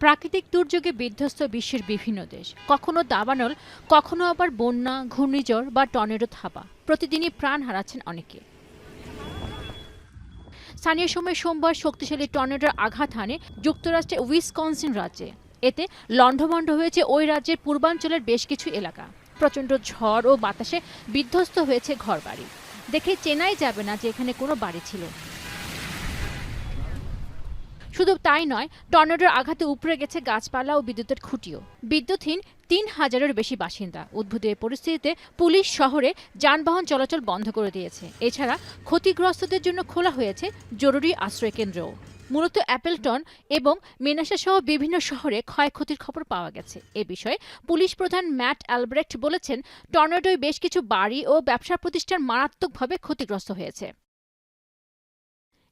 প্রাকৃতিক দুর্যোগে বিধ্বস্ত বিশ্বের বিভিন্ন দেশ, কখনো দাবানল, কখনো আবার বন্যা, ঘূর্ণিঝড় বা টর্নেডো থাবা। প্রতিদিনই প্রাণ হারাচ্ছেন অনেকে। স্থানীয় সময় সোমবার শক্তিশালী টর্নেডোর আঘাত হানে যুক্তরাষ্ট্রের উইসকনসিন রাজ্যে। এতে লণ্ডভণ্ড হয়েছে ওই রাজ্যের পূর্বাঞ্চলের বেশ কিছু এলাকা। প্রচণ্ড ঝড় ও বাতাসে বিধ্বস্ত হয়েছে ঘরবাড়ি। দেখে চেনাই যাবে না যে এখানে কোনো বাড়ি ছিল। শুধু তাই নয়, টর্নেডোর আঘাতে উপড়ে গেছে গাছপালা ও বিদ্যুতের খুঁটিও। বিদ্যুৎহীন ৩,০০০-এর বেশি বাসিন্দা। উদ্ভূত এই পরিস্থিতিতে পুলিশ শহরে যানবাহন চলাচল বন্ধ করে দিয়েছে। এছাড়া ক্ষতিগ্রস্তদের জন্য খোলা হয়েছে জরুরি আশ্রয় কেন্দ্রও। মূলত অ্যাপেলটন এবং মেনাসা সহ বিভিন্ন শহরে ক্ষয়ক্ষতির খবর পাওয়া গেছে। এ বিষয়ে পুলিশ প্রধান ম্যাট অ্যালব্রেক্ট বলেছেন, টর্নেডোয় বেশ কিছু বাড়ি ও ব্যবসা প্রতিষ্ঠান মারাত্মকভাবে ক্ষতিগ্রস্ত হয়েছে।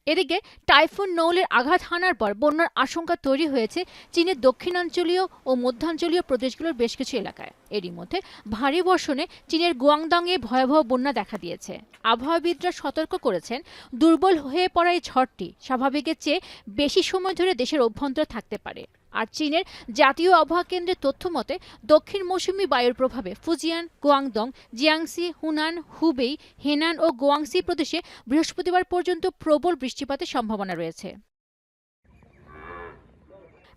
এদিকে টাইফুন নৌলের আঘাত হানার পর বন্যার আশঙ্কা তৈরি হয়েছে চীনের দক্ষিণাঞ্চলীয় ও মধ্যাঞ্চলীয় প্রদেশগুলোর বেশ কিছু এলাকায়। এরই মধ্যে ভারী বর্ষণে চীনের গুয়াংডংয়ে ভয়াবহ বন্যা দেখা দিয়েছে। আবহাওয়াবিদরা সতর্ক করেছেন, দুর্বল হয়ে পড়া এই ঝড়টি স্বাভাবিকের চেয়ে বেশি সময় ধরে দেশের অভ্যন্তরে থাকতে পারে। আর চীনের জাতীয় আবহাওয়া কেন্দ্রের তথ্য মতে, দক্ষিণ মৌসুমি বায়ুর প্রভাবে Fujian, Guangdong, Jiangxi, Hunan, Hubei, Henan ও গুয়াংসি প্রদেশে বৃহস্পতিবার পর্যন্ত প্রবল বৃষ্টিপাতের সম্ভাবনা রয়েছে।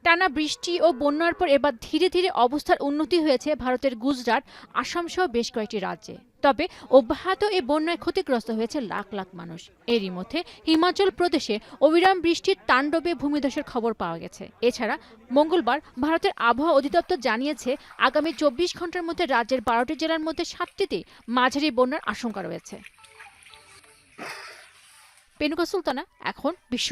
টানা বৃষ্টি ও বন্যার পর এবার ধীরে ধীরে অবস্থার উন্নতি হয়েছে ভারতের গুজরাট, আসাম সহ বেশ কয়েকটি রাজ্যে। তবে অব্যাহত এই বন্যায় ক্ষতিগ্রস্ত হয়েছে লাখ লাখ মানুষ। এরই মধ্যে হিমাচল প্রদেশে অবিরাম বৃষ্টির তাণ্ডবে ভূমিধসের খবর পাওয়া গেছে। এছাড়া মঙ্গলবার ভারতের আবহাওয়া অধিদপ্তর জানিয়েছে, আগামী ২৪ ঘন্টার মধ্যে রাজ্যের ১২টি জেলার মধ্যে ৭টিতেই মাঝারি বন্যার আশঙ্কা রয়েছে। পেনুকা সুলতানা, এখন বিশ্ব।